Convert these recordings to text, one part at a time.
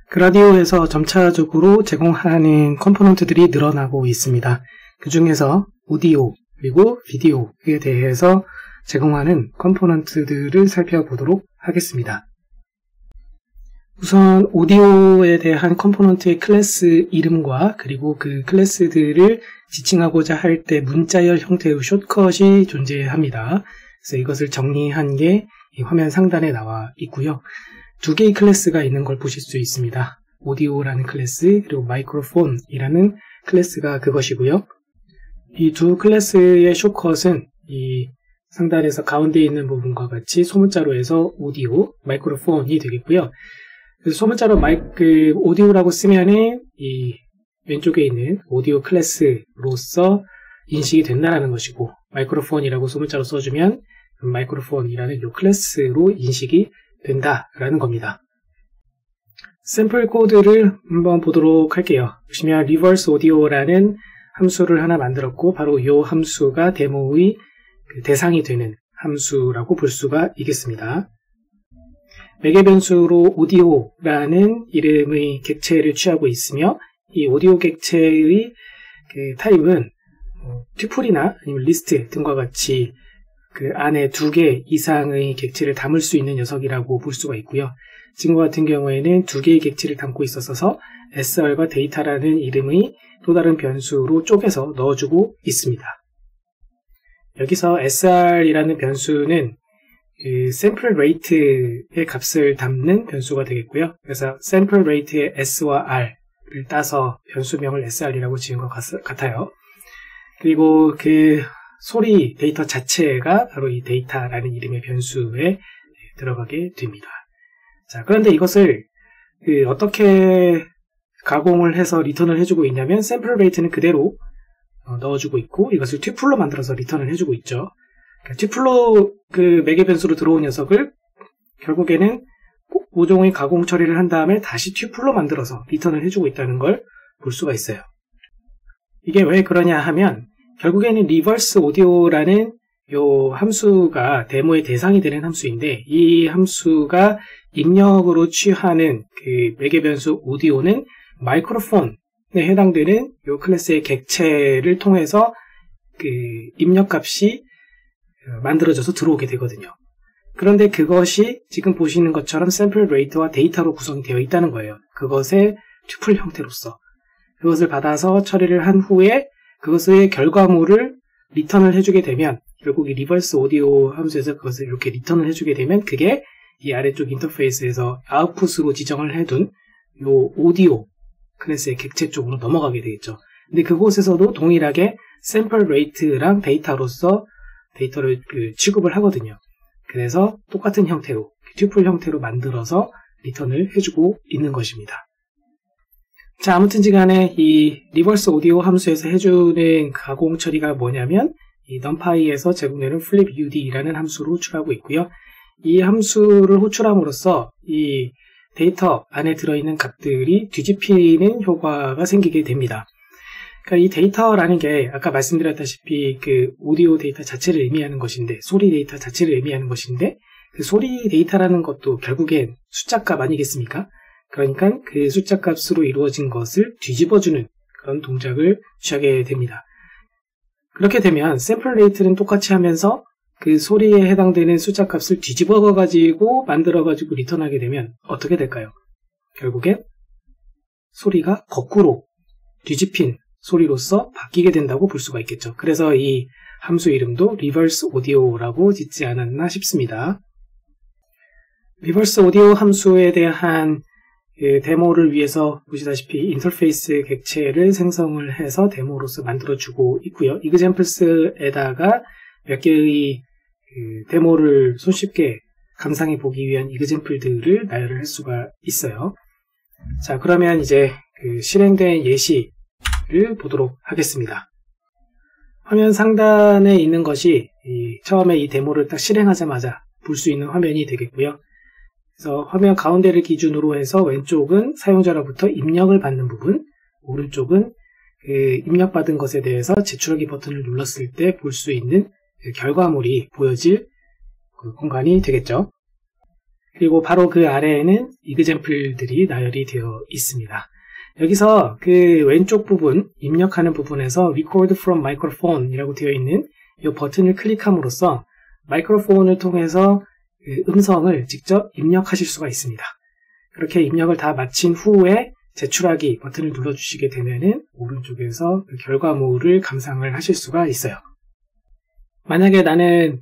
그라디오에서 점차적으로 제공하는 컴포넌트들이 늘어나고 있습니다. 그 중에서 오디오 그리고 비디오에 대해서 제공하는 컴포넌트들을 살펴보도록 하겠습니다. 우선 오디오에 대한 컴포넌트의 클래스 이름과 그리고 그 클래스들을 지칭하고자 할 때 문자열 형태의 숏컷이 존재합니다. 그래서 이것을 정리한 게 이 화면 상단에 나와 있고요. 두 개의 클래스가 있는 걸 보실 수 있습니다. 오디오라는 클래스 그리고 마이크로폰이라는 클래스가 그것이고요. 이 두 클래스의 숏컷은 이 상단에서 가운데 있는 부분과 같이 소문자로 해서 오디오, 마이크로폰이 되겠고요. 그래서 소문자로 오디오라고 쓰면은 이 왼쪽에 있는 오디오 클래스로서 인식이 된다라는 것이고, 마이크로폰이라고 소문자로 써주면 마이크로폰이라는 이 클래스로 인식이 된다라는 겁니다. 샘플 코드를 한번 보도록 할게요. 보시면 reverse audio라는 함수를 하나 만들었고, 바로 이 함수가 데모의 대상이 되는 함수라고 볼 수가 있겠습니다. 매개 변수로 오디오라는 이름의 객체를 취하고 있으며, 이 오디오 객체의 타입은 튜플이나 아니면 리스트 등과 같이 그 안에 2개 이상의 객체를 담을 수 있는 녀석이라고 볼 수가 있고요. 지금과 같은 경우에는 2개의 객체를 담고 있어서 sr과 데이터라는 이름의 또 다른 변수로 쪼개서 넣어주고 있습니다. 여기서 sr이라는 변수는 그 샘플 레이트의 값을 담는 변수가 되겠고요. 그래서 샘플 레이트의 s와 r을 따서 변수명을 sr이라고 지은 것 같아요. 그리고 그 소리 데이터 자체가 바로 이 데이터라는 이름의 변수에 들어가게 됩니다. 자, 그런데 이것을 어떻게 가공을 해서 리턴을 해주고 있냐면, 샘플 레이트는 그대로 넣어주고 있고, 이것을 튜플로 만들어서 리턴을 해주고 있죠. 튜플로 그 매개 변수로 들어온 녀석을 결국에는 5종의 가공 처리를 한 다음에 다시 튜플로 만들어서 리턴을 해주고 있다는 걸 볼 수가 있어요. 이게 왜 그러냐 하면, 결국에는 reverse audio라는 요 함수가 데모의 대상이 되는 함수인데, 이 함수가 입력으로 취하는 그 매개 변수 오디오는 마이크로폰에 해당되는 요 클래스의 객체를 통해서 그 입력 값이 만들어져서 들어오게 되거든요. 그런데 그것이 지금 보시는 것처럼 샘플 레이트와 데이터로 구성이 되어 있다는 거예요. 그것의 튜플 형태로서 그것을 받아서 처리를 한 후에 그것의 결과물을 리턴을 해주게 되면, 결국 이 리버스 오디오 함수에서 그것을 이렇게 리턴을 해주게 되면, 그게 이 아래쪽 인터페이스에서 아웃풋으로 지정을 해둔 요 오디오 클래스의 객체 쪽으로 넘어가게 되겠죠. 근데 그곳에서도 동일하게 샘플 레이트랑 데이터로서 데이터를 취급을 하거든요. 그래서 똑같은 형태로, 튜플 형태로 만들어서 리턴을 해주고 있는 것입니다. 자, 아무튼지 간에 이 리버스 오디오 함수에서 해주는 가공 처리가 뭐냐면, 이 numpy에서 제공되는 flipud라는 함수로 호출하고 있고요. 이 함수를 호출함으로써 이 데이터 안에 들어있는 값들이 뒤집히는 효과가 생기게 됩니다. 그러니까 이 데이터라는 게 아까 말씀드렸다시피 그 오디오 데이터 자체를 의미하는 것인데, 소리 데이터 자체를 의미하는 것인데, 그 소리 데이터라는 것도 결국엔 숫자값 아니겠습니까? 그러니까 그 숫자 값으로 이루어진 것을 뒤집어주는 그런 동작을 취하게 됩니다. 그렇게 되면 샘플 레이트는 똑같이 하면서 그 소리에 해당되는 숫자 값을 뒤집어가지고 만들어가지고 리턴하게 되면 어떻게 될까요? 결국엔 소리가 거꾸로 뒤집힌 소리로서 바뀌게 된다고 볼 수가 있겠죠. 그래서 이 함수 이름도 reverse audio라고 짓지 않았나 싶습니다. reverse audio 함수에 대한 데모를 위해서 보시다시피 인터페이스 객체를 생성을 해서 데모로서 만들어주고 있고요. examples에다가 몇 개의 데모를 손쉽게 감상해 보기 위한 example들을 나열을 할 수가 있어요. 자, 그러면 이제 실행된 예시를 보도록 하겠습니다. 화면 상단에 있는 것이 처음에 이 데모를 딱 실행하자마자 볼 수 있는 화면이 되겠고요. 그래서 화면 가운데를 기준으로 해서 왼쪽은 사용자로부터 입력을 받는 부분, 오른쪽은 입력받은 것에 대해서 제출하기 버튼을 눌렀을 때 볼 수 있는 결과물이 보여질 공간이 되겠죠. 그리고 바로 그 아래에는 이그젬플들이 나열이 되어 있습니다. 여기서 그 왼쪽 부분, 입력하는 부분에서 Record from Microphone 이라고 되어 있는 이 버튼을 클릭함으로써 마이크로폰을 통해서 그 음성을 직접 입력하실 수가 있습니다. 그렇게 입력을 다 마친 후에 제출하기 버튼을 눌러주시게 되면은 오른쪽에서 그 결과물을 감상을 하실 수가 있어요. 만약에 나는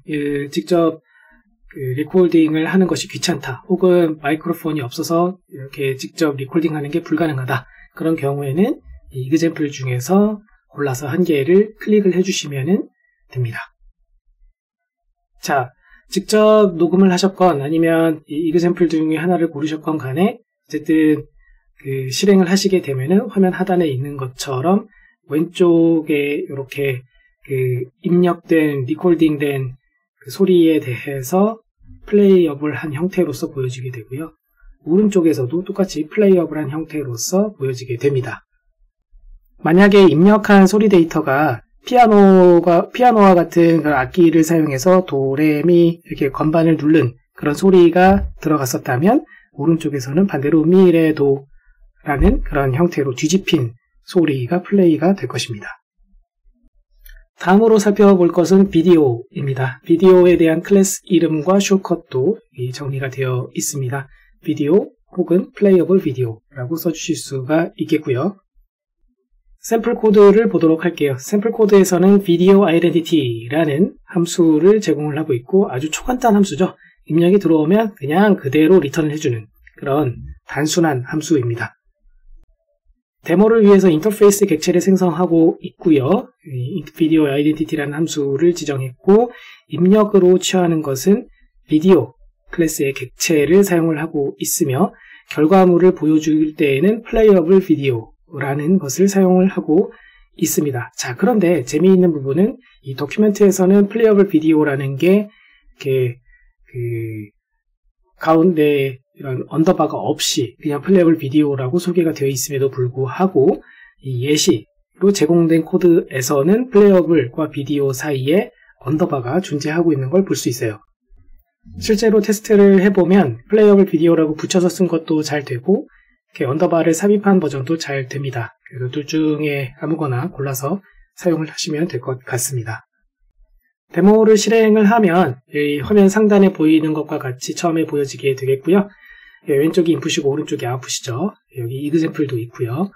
직접 리코딩을 하는 것이 귀찮다, 혹은 마이크로폰이 없어서 이렇게 직접 리코딩하는 게 불가능하다, 그런 경우에는 이 이그젬플 중에서 골라서 한 개를 클릭을 해주시면 됩니다. 자, 직접 녹음을 하셨건 아니면 이 이그젬플 중에 하나를 고르셨건 간에 어쨌든 그 실행을 하시게 되면은 화면 하단에 있는 것처럼 왼쪽에 이렇게 그 입력된, 리코딩된 그 소리에 대해서 플레이어블한 형태로서 보여지게 되고요. 오른쪽에서도 똑같이 플레이어블한 형태로서 보여지게 됩니다. 만약에 입력한 소리 데이터가 피아노와 같은 그런 악기를 사용해서 도, 레, 미 이렇게 건반을 누른 그런 소리가 들어갔었다면 오른쪽에서는 반대로 미, 레, 도라는 그런 형태로 뒤집힌 소리가 플레이가 될 것입니다. 다음으로 살펴볼 것은 비디오입니다. 비디오에 대한 클래스 이름과 숏컷도 정리가 되어 있습니다. 비디오 혹은 플레이어블 비디오라고 써주실 수가 있겠고요. 샘플 코드를 보도록 할게요. 샘플 코드에서는 video identity라는 함수를 제공을 하고 있고, 아주 초간단 함수죠. 입력이 들어오면 그냥 그대로 리턴을 해주는 그런 단순한 함수입니다. 데모를 위해서 인터페이스 객체를 생성하고 있고요. video identity라는 함수를 지정했고, 입력으로 취하는 것은 비디오 클래스의 객체를 사용을 하고 있으며, 결과물을 보여줄 때에는 playable video라는 것을 사용을 하고 있습니다. 자, 그런데 재미있는 부분은 이 도큐멘트에서는 playable video라는 게 이렇게 가운데 이런 언더바가 없이 그냥 플레이어블 비디오라고 소개가 되어 있음에도 불구하고 이 예시로 제공된 코드에서는 플레이어블과 비디오 사이에 언더바가 존재하고 있는 걸 볼 수 있어요. 실제로 테스트를 해보면 플레이어블 비디오라고 붙여서 쓴 것도 잘 되고, 이렇게 언더바를 삽입한 버전도 잘 됩니다. 그래서 둘 중에 아무거나 골라서 사용을 하시면 될 것 같습니다. 데모를 실행을 하면 이 화면 상단에 보이는 것과 같이 처음에 보여지게 되겠고요. 왼쪽이 인풋이고 오른쪽이 아웃풋이죠. 여기 이그젬플도 있고요.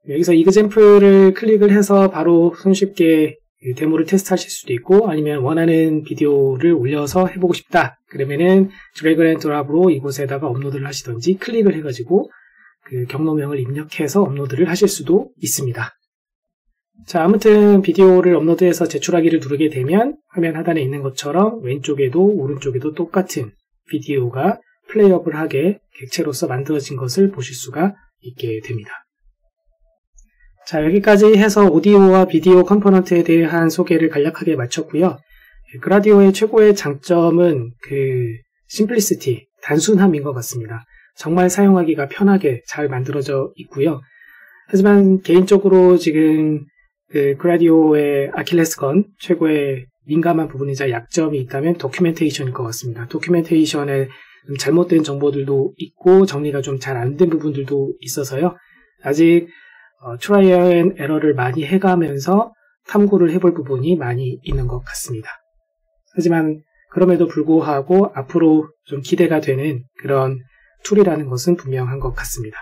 여기서 이그젬플을 클릭을 해서 바로 손쉽게 데모를 테스트하실 수도 있고, 아니면 원하는 비디오를 올려서 해보고 싶다 그러면은 드래그 앤 드랍으로 이곳에다가 업로드를 하시던지 클릭을 해가지고 그 경로명을 입력해서 업로드를 하실 수도 있습니다. 자, 아무튼 비디오를 업로드해서 제출하기를 누르게 되면 화면 하단에 있는 것처럼 왼쪽에도 오른쪽에도 똑같은 비디오가 플레이어블하게 객체로서 만들어진 것을 보실 수가 있게 됩니다. 자, 여기까지 해서 오디오와 비디오 컴포넌트에 대한 소개를 간략하게 마쳤고요. 그라디오의 최고의 장점은 그 심플리시티, 단순함인 것 같습니다. 정말 사용하기가 편하게 잘 만들어져 있고요. 하지만 개인적으로 지금 그 그라디오의 아킬레스건, 최고의 민감한 부분이자 약점이 있다면 도큐멘테이션일 것 같습니다. 도큐멘테이션에 잘못된 정보들도 있고 정리가 좀 잘 안 된 부분들도 있어서요. 아직 트라이얼 앤 에러를 많이 해가면서 탐구를 해볼 부분이 많이 있는 것 같습니다. 하지만 그럼에도 불구하고 앞으로 좀 기대가 되는 그런 툴이라는 것은 분명한 것 같습니다.